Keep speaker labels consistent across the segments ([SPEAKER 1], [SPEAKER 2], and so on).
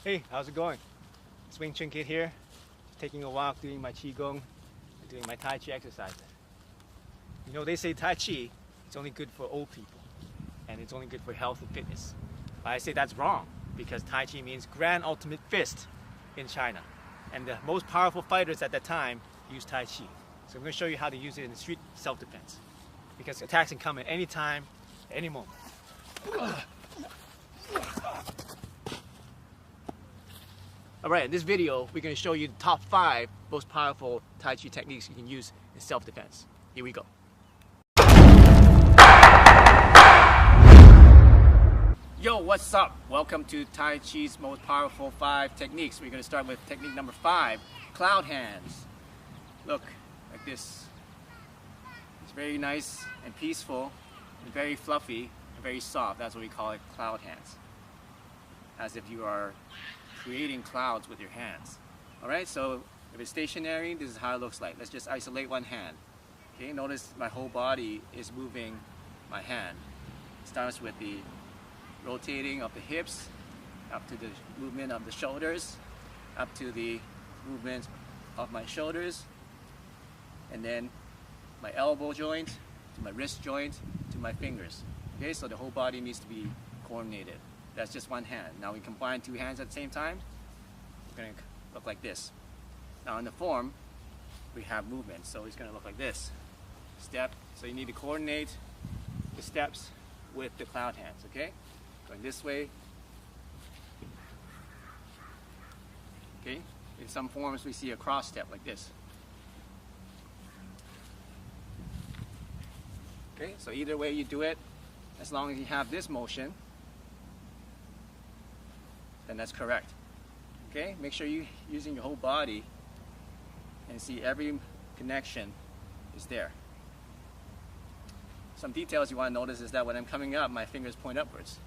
[SPEAKER 1] Hey, how's it going? Swing Chun Kid here. Just taking a walk, doing my Qigong, and doing my Tai Chi exercises. You know, they say Tai Chi, it's only good for old people, and it's only good for health and fitness. But I say that's wrong, because Tai Chi means Grand Ultimate Fist in China. And the most powerful fighters at that time used Tai Chi. So I'm going to show you how to use it in street self-defense. Because attacks can come at any time, at any moment. Alright, in this video, we're going to show you the top 5 most powerful Tai Chi techniques you can use in self-defense. Here we go. Yo, what's up? Welcome to Tai Chi's most powerful 5 techniques. We're going to start with technique number 5, cloud hands. Look, like this. It's very nice and peaceful, and very fluffy, and very soft. That's what we call it, cloud hands. As if you are creating clouds with your hands. Alright, so if it's stationary, this is how it looks like. Let's just isolate one hand. Okay, notice my whole body is moving my hand. It starts with the rotating of the hips, up to the movement of the shoulders, up to the movement of my shoulders, and then my elbow joint, to my wrist joint, to my fingers. Okay, so the whole body needs to be coordinated. That's just one hand. Now we combine 2 hands at the same time. We're going to look like this. Now in the form, we have movement. So it's going to look like this. Step. So you need to coordinate the steps with the cloud hands. Okay? Going this way. Okay? In some forms we see a cross step like this. Okay? So either way you do it, as long as you have this motion, then that's correct. Okay? Make sure you're using your whole body and see every connection is there. Some details you want to notice is that when I'm coming up, my fingers point upwards.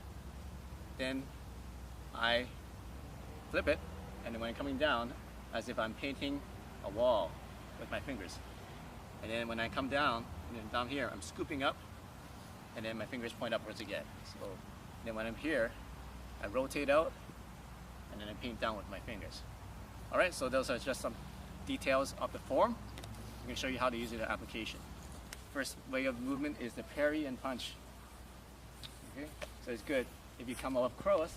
[SPEAKER 1] Then I flip it, and then when I'm coming down, as if I'm painting a wall with my fingers. And then when I come down, and then down here, I'm scooping up, and then my fingers point upwards again. So then when I'm here, I rotate out, and then I paint down with my fingers. Alright, so those are just some details of the form. I'm going to show you how to use it in application. First way of movement is the parry and punch. Okay, so it's good if you come up close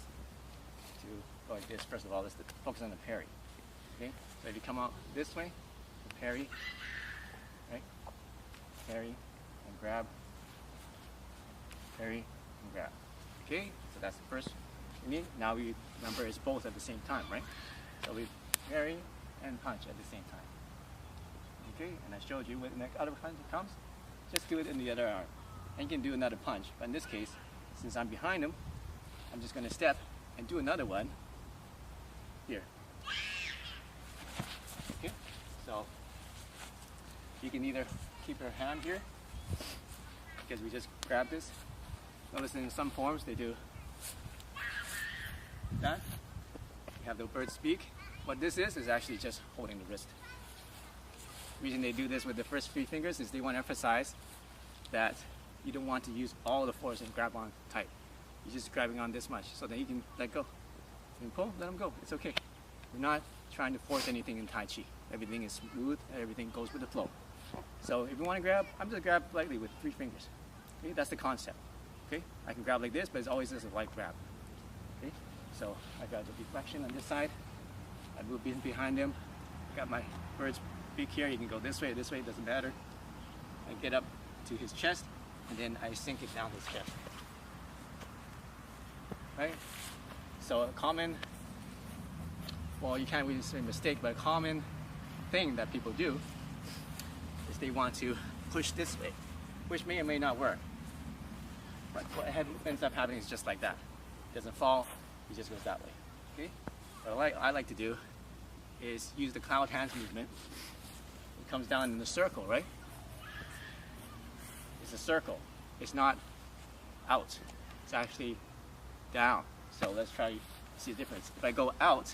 [SPEAKER 1] to go like this. First of all, let's focus on the parry. Okay, so if you come out this way, parry, right? Parry and grab, parry and grab. Okay, so that's the first. Now we remember it's both at the same time, right? So we parry and punch at the same time. Okay, and I showed you when the other punch comes, just do it in the other arm. And you can do another punch, but in this case, since I'm behind him, I'm just going to step and do another one here. Okay, so you can either keep your hand here, because we just grab this. Notice in some forms they do that. You have the bird's beak. What this is actually just holding the wrist. The reason they do this with the first 3 fingers is they want to emphasize that you don't want to use all the force and grab on tight. You're just grabbing on this much, so that you can let go. You can pull, let them go. It's okay. We're not trying to force anything in Tai Chi. Everything is smooth, and everything goes with the flow. So if you want to grab, I'm just grab lightly with 3 fingers. Okay, that's the concept. Okay, I can grab like this, but it's always just a light grab. Okay, so I got the deflection on this side. I move in behind him. Got my bird's beak here. You can go this way, it doesn't matter. I get up to his chest, and then I sink it down his chest. Right? So a common, well, you can't really say mistake, but a common thing that people do is they want to push this way, which may or may not work. But what ends up happening is just like that. It doesn't fall, it just goes that way. Okay? What I like to do is use the cloud hands movement. It comes down in the circle, right? It's a circle. It's not out. It's actually down. So let's try to see the difference. If I go out,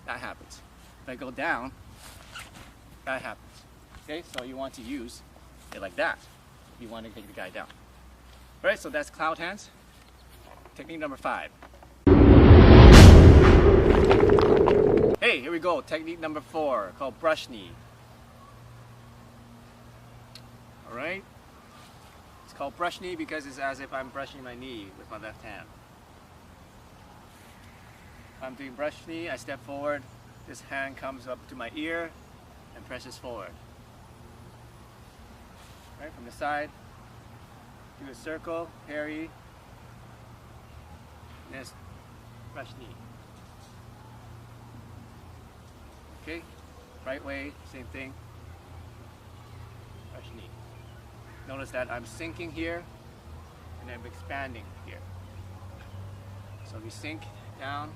[SPEAKER 1] that happens. If I go down, that happens. Okay, so you want to use it like that. You want to take the guy down. Alright, so that's cloud hands. Technique number 5. technique number 4, called brush knee. Alright? It's called brush knee because it's as if I'm brushing my knee with my left hand. If I'm doing brush knee, I step forward, this hand comes up to my ear and presses forward. Right, from the side, do a circle, parry, and brush knee. Okay, right way, same thing, brush knee. Notice that I'm sinking here and I'm expanding here. So we sink down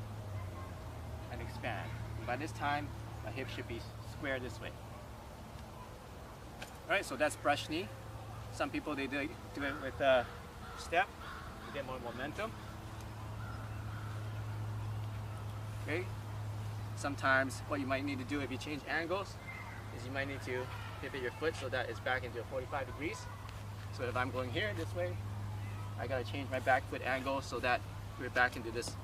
[SPEAKER 1] and expand. And by this time, my hip should be square this way. Alright, so that's brush knee. Some people, they do it with a step to get more momentum. Okay. Sometimes what you might need to do if you change angles is you might need to pivot your foot so that it's back into 45 degrees. So if I'm going here this way, I gotta change my back foot angle so that we're back into this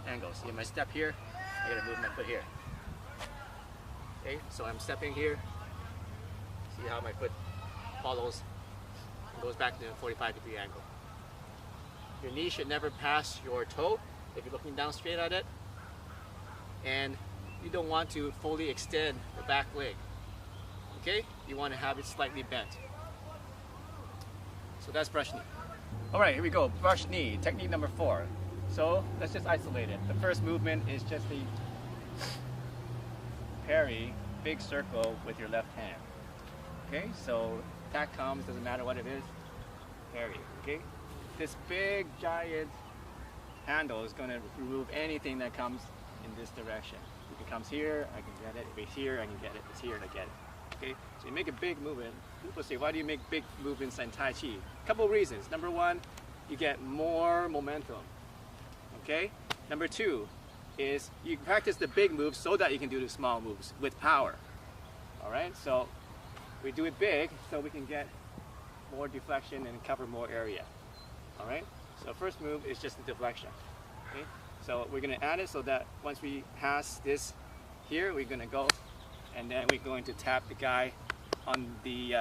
[SPEAKER 1] angle. See, my step here, I gotta move my foot here. Okay, so I'm stepping here. See how my foot follows and goes back to a 45-degree angle. Your knee should never pass your toe if you're looking down straight at it. And you don't want to fully extend the back leg. Okay? You want to have it slightly bent. So that's brush knee. Alright, here we go. Brush knee, technique number 4. So let's just isolate it. The first movement is just the parry, big circle with your left hand. Okay, so attack comes, doesn't matter what it is, parry. Okay? This big giant handle is going to remove anything that comes in this direction. If it comes here, I can get it. If it's here, I can get it. If it's here, I get it. Okay? So you make a big movement. People say, why do you make big movements in Tai Chi? A couple of reasons. Number 1, you get more momentum. Okay? Number 2 is you practice the big moves so that you can do the small moves with power. Alright? So we do it big so we can get more deflection and cover more area. Alright? So first move is just the deflection. Okay? So we're going to add it so that once we pass this here, we're going to go and then we're going to tap the guy on the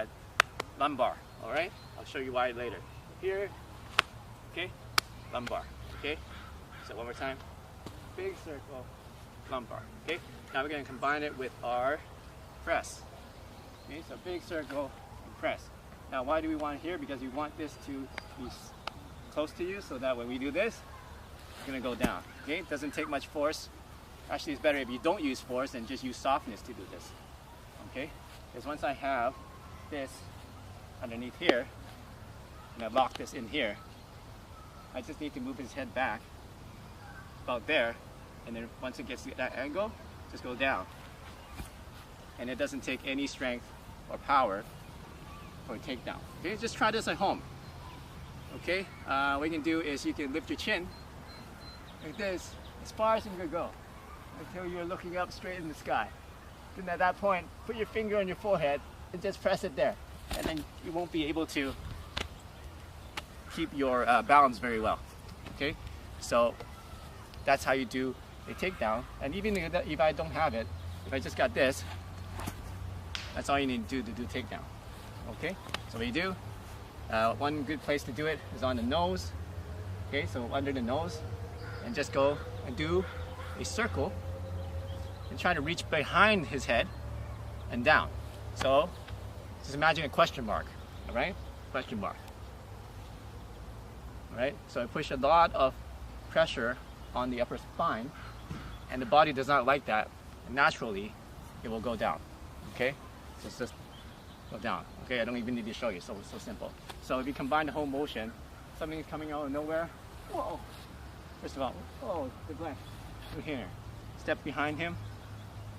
[SPEAKER 1] lumbar. Alright? I'll show you why later. Here, okay, lumbar. Okay? So one more time. Big circle, lumbar. Okay? Now we're going to combine it with our press. Okay? So big circle and press. Now why do we want it here? Because we want this to be close to you so that when we do this, it's going to go down. Okay? It doesn't take much force. Actually, it's better if you don't use force and just use softness to do this. Okay? Because once I have this underneath here, and I lock this in here, I just need to move his head back about there, and then once it gets to that angle, just go down. And it doesn't take any strength or power for a takedown. Okay? Just try this at home. Okay? What you can do is you can lift your chin like this, as far as you can go, until you're looking up straight in the sky. Then at that point, put your finger on your forehead and just press it there. And then you won't be able to keep your balance very well. Okay? So that's how you do a takedown. And even if I don't have it, if I just got this, that's all you need to do takedown. Okay? So what you do, one good place to do it is on the nose. Okay, so under the nose, and just go and do a circle and try to reach behind his head and down. So just imagine a question mark, all right? Question mark. All right, so I push a lot of pressure on the upper spine, and the body does not like that, and naturally it will go down. Okay, so it's just go down. Okay, I don't even need to show you, so it's so simple. So if you combine the whole motion, something is coming out of nowhere. Whoa! First of all, oh, good blank. Go here. Step behind him.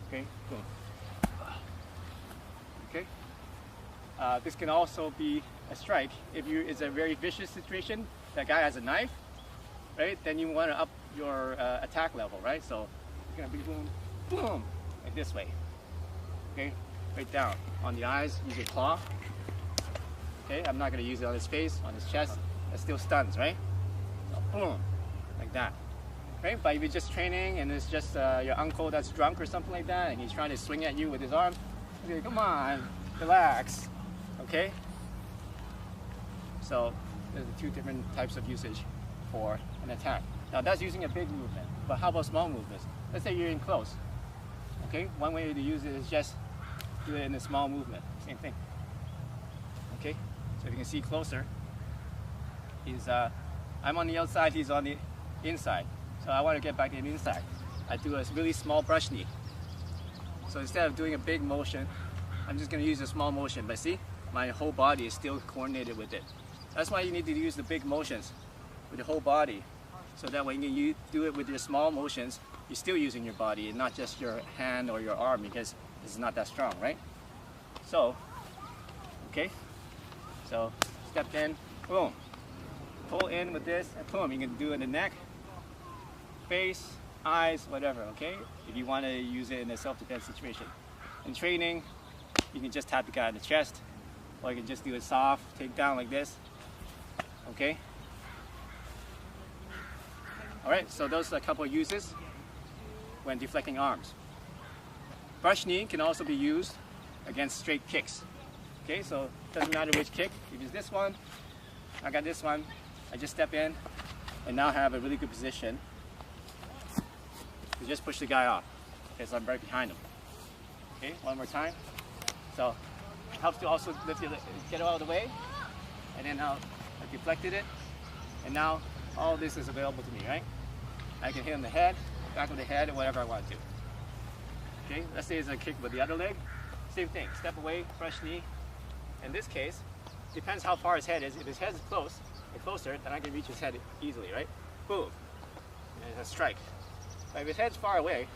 [SPEAKER 1] Okay, boom. Okay. This can also be a strike. If it's a very vicious situation, that guy has a knife, right? Then you want to up your attack level, right? So it's gonna be boom, boom, like this way. Okay, right down on the eyes. Use your claw. Okay, I'm not gonna use it on his face, on his chest. That still stuns, right? So boom, like that. right? But if you're just training and it's just your uncle that's drunk or something like that, and he's trying to swing at you with his arm, you're like, come on, relax, okay? So there's two different types of usage for an attack. Now that's using a big movement, but how about small movements? Let's say you're in close, okay? One way to use it is just do it in a small movement, same thing, okay? So if you can see closer, I'm on the outside, he's on the inside. So I want to get back to the inside. I do a really small brush knee. So instead of doing a big motion, I'm just going to use a small motion. But see, my whole body is still coordinated with it. That's why you need to use the big motions with the whole body. So that when you do it with your small motions, you're still using your body and not just your hand or your arm, because it's not that strong, right? So, okay. So step in, boom. Pull in with this, and boom, you can do it in the neck, face, eyes, whatever, okay? If you want to use it in a self-defense situation. In training, you can just tap the guy in the chest, or you can just do a soft takedown like this, okay? Alright, so those are a couple of uses when deflecting arms. Brush knee can also be used against straight kicks. Okay, so it doesn't matter which kick. If it's this one, I got this one, I just step in and now have a really good position to just push the guy off, because I'm right behind him. Okay, one more time. So it helps to also lift your, get it out of the way, and then now I've deflected it, and now all this is available to me, right? I can hit on the head, back of the head, or whatever I want to. Okay, let's say it's a kick with the other leg. Same thing, step away, brush knee. In this case, depends how far his head is. If his head is close, or closer, then I can reach his head easily, right? Boom, and it's a strike. But if his head's far away,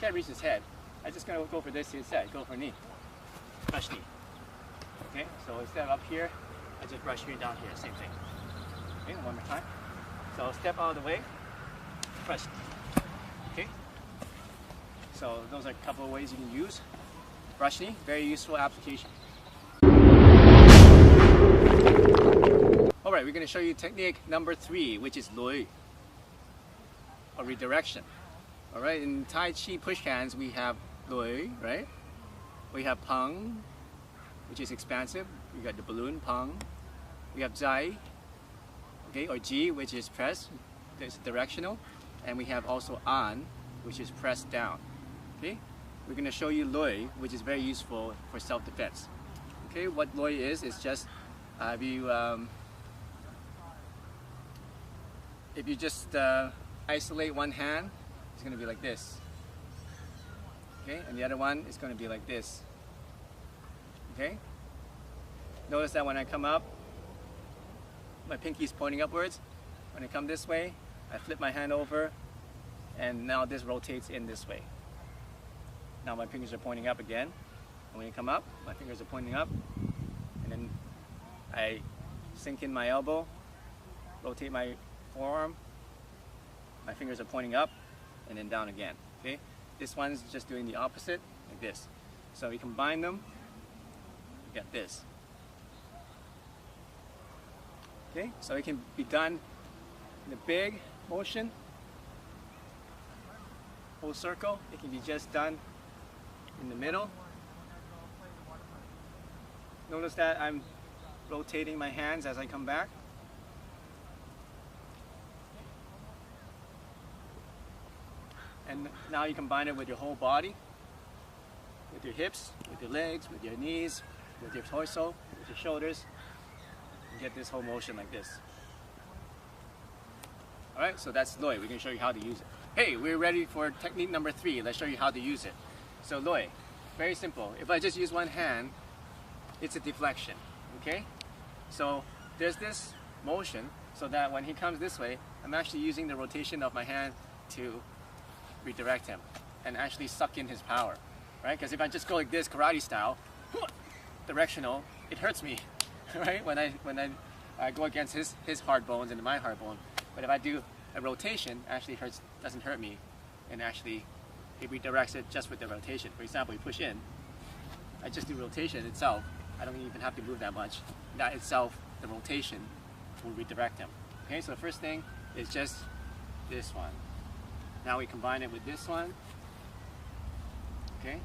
[SPEAKER 1] can't reach his head, I'm just gonna go for this instead, go for knee, brush knee. Okay, so instead of up here, I just brush straight down here, same thing. Okay, one more time. So step out of the way, brush knee. Okay, so those are a couple of ways you can use brush knee, very useful application. Alright, we're going to show you technique number 3, which is lui, or redirection. Alright, in Tai Chi push hands we have lui, right? We have peng, which is expansive. We got the balloon, peng. We have zai, okay, or ji, which is press, it's directional. And we have also an, which is press down. Okay, we're going to show you lui, which is very useful for self-defense. Okay, what lui is just if you just isolate one hand, it's going to be like this. Okay, and the other one is going to be like this. Okay, notice that when I come up, my pinky is pointing upwards. When I come this way, I flip my hand over, and now this rotates in this way. Now my fingers are pointing up again. And when you come up, my fingers are pointing up, and then I sink in my elbow, rotate my forearm, my fingers are pointing up, and then down again. Okay, this one's just doing the opposite, like this. So we combine them, you get this. Okay, so it can be done in a big motion, whole circle. It can be just done in the middle. Notice that I'm rotating my hands as I come back. And now you combine it with your whole body, with your hips, with your legs, with your knees, with your torso, with your shoulders. You get this whole motion like this. Alright, so that's lui. We're going to show you how to use it. Hey, we're ready for technique number 3. Let's show you how to use it. So lui, very simple. If I just use one hand, it's a deflection. Okay? So there's this motion so that when he comes this way, I'm actually using the rotation of my hand to redirect him and actually suck in his power. Right? Because if I just go like this, karate style, directional, it hurts me. Right? When I go against his hard bones and my hard bone. But if I do a rotation, actually doesn't hurt me, and actually it redirects it just with the rotation. For example, you push in, I just do rotation itself. I don't even have to move that much. That itself, the rotation, will redirect him. Okay, so the first thing is just this one. Now we combine it with this one. Okay.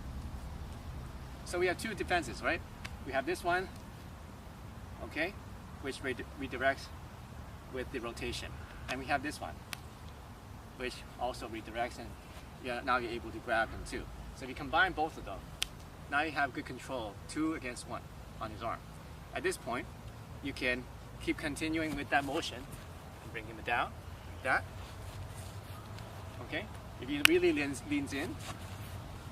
[SPEAKER 1] So we have two defenses, right? We have this one, okay, which redirects with the rotation. And we have this one, which also redirects, and now you're able to grab him too. So if you combine both of them, now you have good control, 2 against 1 on his arm. At this point, you can keep continuing with that motion and bring him down, like that. Okay? If he really leans in,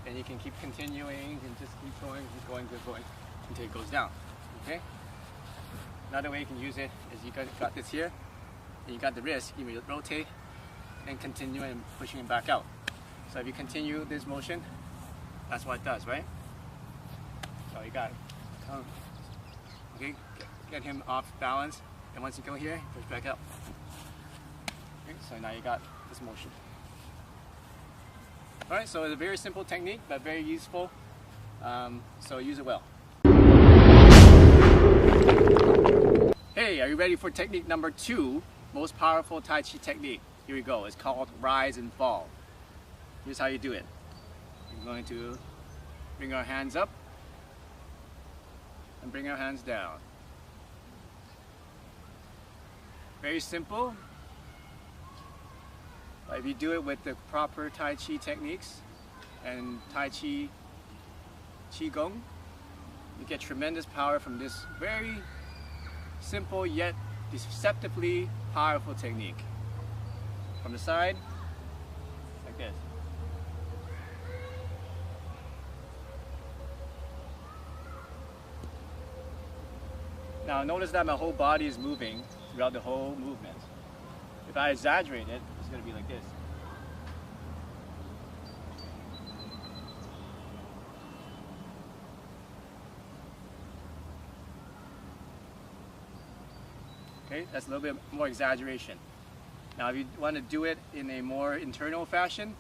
[SPEAKER 1] then you can keep continuing and just keep going, until it goes down. Okay? Another way you can use it is you got this here, and you got the wrist, you rotate and continue and pushing him back out. So if you continue this motion, that's what it does, right? So you got it. Okay, get him off balance, and once you go here, push back up. Okay, so now you got this motion. Alright, so it's a very simple technique, but very useful, so use it well. Hey, are you ready for technique number 2? Most powerful Tai Chi technique. Here we go. It's called rise and fall. Here's how you do it. We're going to bring our hands up and bring our hands down. Very simple. But if you do it with the proper Tai Chi techniques and Tai Chi Qigong, you get tremendous power from this very simple yet deceptively powerful technique. From the side, like this. Now notice that my whole body is moving throughout the whole movement. If I exaggerate it, it's going to be like this. Okay, that's a little bit more exaggeration. Now if you want to do it in a more internal fashion,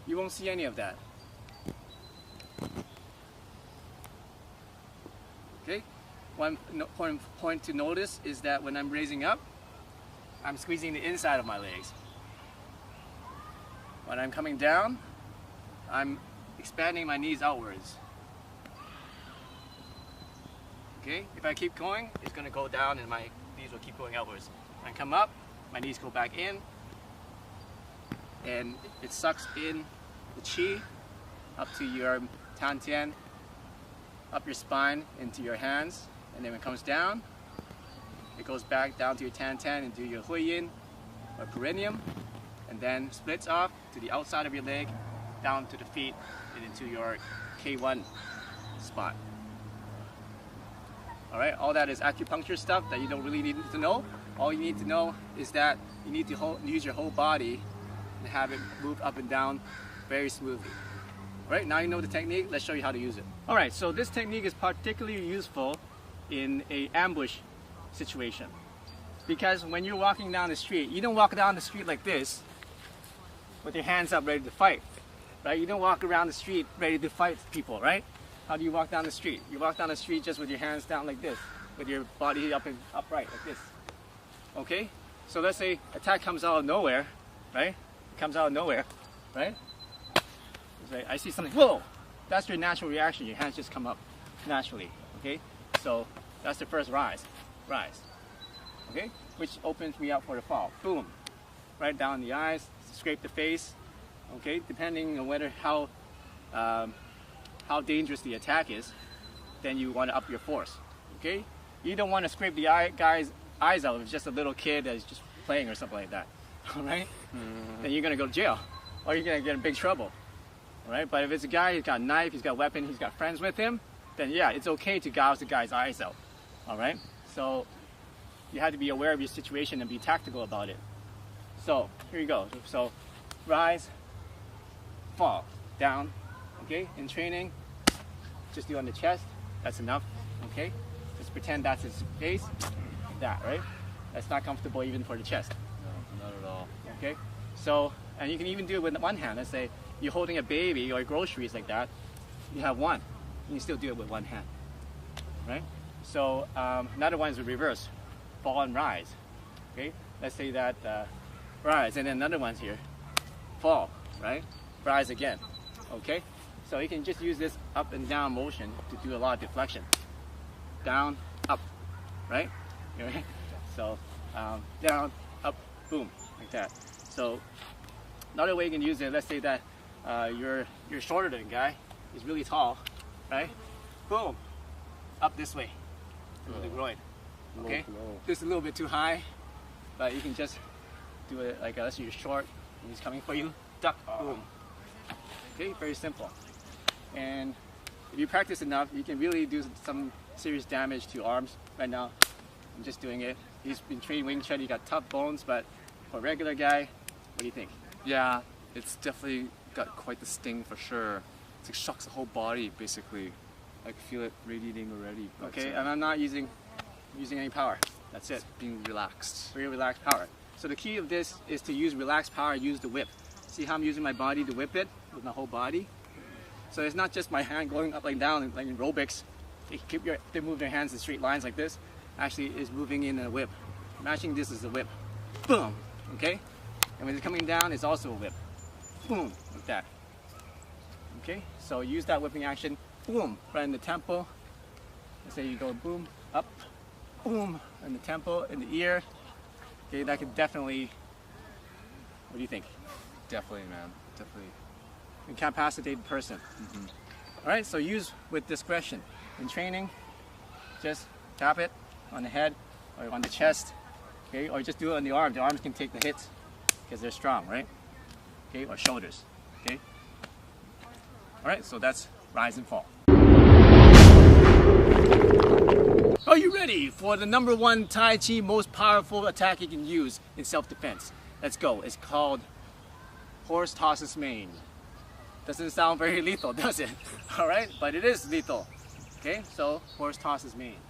[SPEAKER 1] you won't see any of that. Okay, one point to notice is that when I'm raising up, I'm squeezing the inside of my legs. When I'm coming down, I'm expanding my knees outwards. Okay, if I keep going, it's going to go down and my knees will keep going outwards. When I come up, my knees go back in, and it sucks in the chi up to your tian, up your spine into your hands, and then when it comes down, it goes back down to your tian into your huiyin or perineum, and then splits off to the outside of your leg, down to the feet, and into your K1 spot. Alright, all that is acupuncture stuff that you don't really need to know. All you need to know is that you need to use your whole body and have it move up and down very smoothly. Alright, now you know the technique, let's show you how to use it. Alright, so this technique is particularly useful in an ambush situation. Because when you're walking down the street, you don't walk down the street like this with your hands up ready to fight. Right? You don't walk around the street ready to fight people, right? How do you walk down the street? You walk down the street just with your hands down like this, with your body up and upright like this. Okay? So let's say attack comes out of nowhere, right? It comes out of nowhere, right? It's like, I see something, whoa! That's your natural reaction. Your hands just come up naturally, okay? So that's the first rise, okay? Which opens me up for the fall. Boom! Right down the eyes, scrape the face, okay? Depending on whether how dangerous the attack is, then you want to up your force, okay? You don't want to scrape the guy's eyes out if it's just a little kid that's just playing or something like that, all right? Then you're going to go to jail, or you're going to get in big trouble, all right? But if it's a guy, he's got a knife, he's got a weapon, he's got friends with him, then yeah, it's okay to gouge the guy's eyes out, all right? So you have to be aware of your situation and be tactical about it. So here you go. So rise, fall, down, okay? In training, just do on the chest, that's enough, okay? Just pretend that's his face, like that, right? That's not comfortable even for the chest.
[SPEAKER 2] No, not at all.
[SPEAKER 1] Okay? So, and you can even do it with one hand. Let's say you're holding a baby or groceries like that, you have one. You can still do it with one hand, right? So another one is the reverse, fall and rise, okay? Let's say that rise, and then another one's here, fall. right? Rise again, okay? So you can just use this up and down motion to do a lot of deflection. Down, up, right? So down, up, boom, like that. So another way you can use it, let's say that you're shorter than a guy, he's really tall, right? Boom, up this way, through the groin, okay? This is a little bit too high, but you can just do it like let's say you're short and he's coming for you, duck, boom. Okay, very simple. And if you practice enough, you can really do some serious damage to your arms. Right now, I'm just doing it. He's been training Wing Chun, he got tough bones, but for a regular guy, what do you think?
[SPEAKER 2] Yeah, it's definitely got quite the sting for sure. It's like shocks the whole body basically. I can feel it radiating already.
[SPEAKER 1] Okay, and I'm not using any power. That's it.
[SPEAKER 2] It's being relaxed.
[SPEAKER 1] Very relaxed power. So the key of this is to use relaxed power, use the whip. See how I'm using my body to whip it with my whole body? So it's not just my hand going up and down like in aerobics. They move their hands in straight lines like this. Actually, is moving in a whip. Matching this is a whip. Boom. Okay? And when it's coming down, it's also a whip. Boom. Like that. Okay? So use that whipping action. Boom. Right in the temple. Let's say you go boom, up, boom, in the temple, in the ear. Okay, that could definitely, what do you think?
[SPEAKER 2] Definitely, man. Definitely.
[SPEAKER 1] Incapacitate the person. Alright, so use with discretion. In training, just tap it on the head or on the chest, okay, or just do it on the arm. The arms can take the hits because they're strong, right? Okay, or shoulders, okay? Alright, so that's rise and fall. Are you ready for the #1 Tai Chi most powerful attack you can use in self-defense? Let's go. It's called horse tosses mane. Doesn't sound very lethal, does it? Alright, but it is lethal. Okay, so horse tosses mane.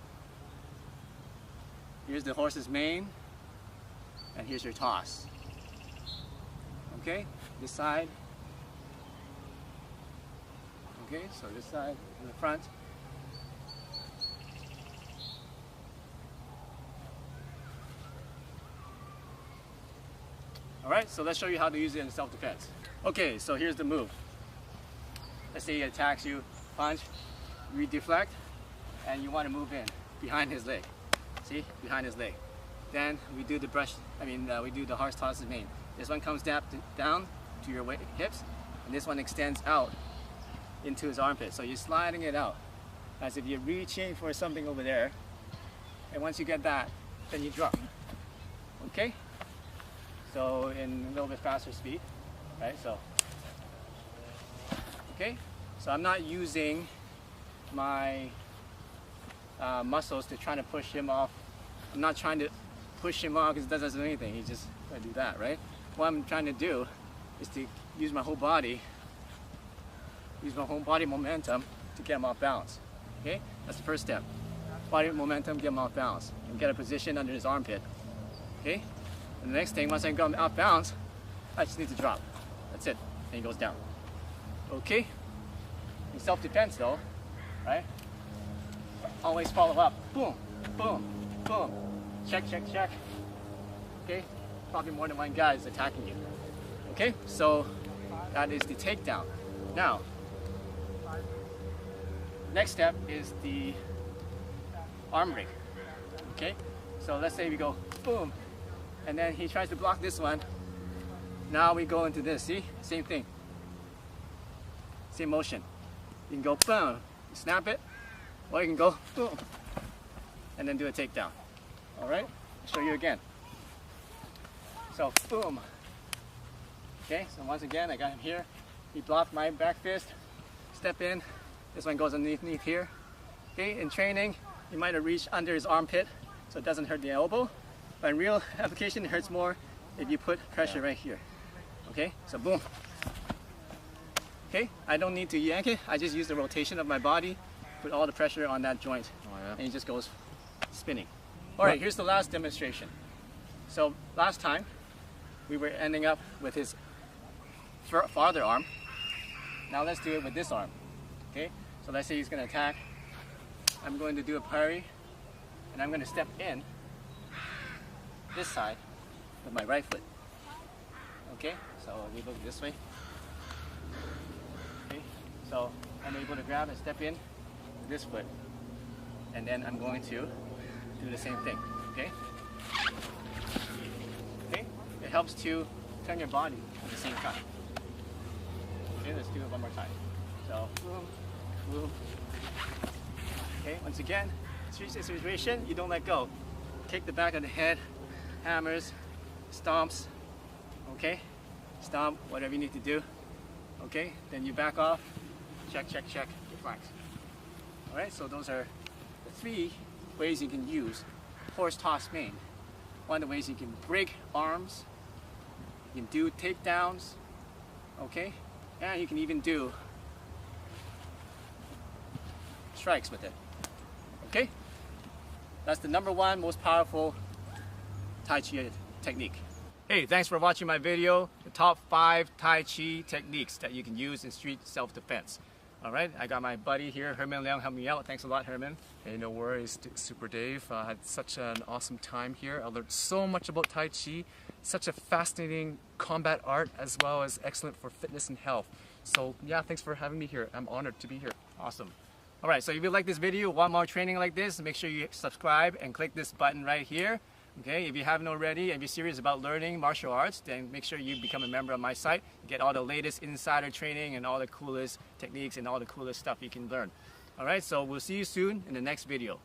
[SPEAKER 1] Here's the horse's mane, and here's your toss. Okay, this side. Okay, so this side in the front. Alright, so let's show you how to use it in self-defense. Okay, so here's the move. Let's say he attacks you, punch, you deflect, and you want to move in behind his leg. See, behind his leg. Then we do the we do the horse tosses mane. This one comes down to your hips, and this one extends out into his armpit. So you're sliding it out as if you're reaching for something over there. And once you get that, then you drop. Okay? So in a little bit faster speed, right? So, okay? So I'm not using my muscles to try to push him off. I'm not trying to push him off because it doesn't do anything. He's just going to do that, right? What I'm trying to do is to use my whole body momentum to get him off balance. Okay? That's the first step. Body momentum, get him off balance. And get a position under his armpit. Okay? And the next thing, once I got him off balance, I just need to drop. That's it. And he goes down. Okay? In self-defense though, right? Always follow up. Boom, boom, boom. Check, check, check. Okay? Probably more than one guy is attacking you. Okay? So that is the takedown. Now, next step is the arm rig. Okay? So let's say we go boom, and then he tries to block this one. Now we go into this, see? Same thing. Same motion. You can go boom, snap it, or you can go boom, and then do a takedown. Alright? I'll show you again. So boom. Okay, so once again I got him here. He blocked my back fist. Step in. This one goes underneath here. Okay, in training, you might have reached under his armpit so it doesn't hurt the elbow. But in real application, it hurts more if you put pressure right here. Okay, so boom. Okay, I don't need to yank it. I just use the rotation of my body, put all the pressure on that joint, and it just goes spinning. All right, here's the last demonstration. So last time, we were ending up with his farther arm. Now let's do it with this arm. Okay, so let's say he's going to attack. I'm going to do a parry, and I'm going to step in this side with my right foot. Okay, so we look this way. able to grab and step in with this foot. And then I'm going to do the same thing, okay? Okay, it helps to turn your body at the same time. Okay, let's do it one more time. So, boom, boom. Okay, once again, reach this situation, you don't let go. Kick the back of the head, hammers, stomps, okay? Stomp, whatever you need to do, okay? Then you back off, check, check, check, your flanks. All right, so those are the 3 ways you can use horse toss main. One of the ways you can break arms, you can do takedowns, okay? And you can even do strikes with it, okay? That's the #1 most powerful Tai Chi technique. Hey, thanks for watching my video, the top 5 Tai Chi techniques that you can use in street self-defense. All right, I got my buddy here, Herman Leung, helping me out. Thanks a lot, Herman.
[SPEAKER 2] Hey, no worries, Super Dave. I had such an awesome time here. I learned so much about Tai Chi, such a fascinating combat art as well as excellent for fitness and health. So yeah, thanks for having me here. I'm honored to be here.
[SPEAKER 1] Awesome. All right, so if you like this video, want more training like this, make sure you subscribe and click this button right here. Okay, if you haven't already, if you're serious about learning martial arts, then make sure you become a member of my site. Get all the latest insider training and all the coolest techniques and all the coolest stuff you can learn. All right, so we'll see you soon in the next video.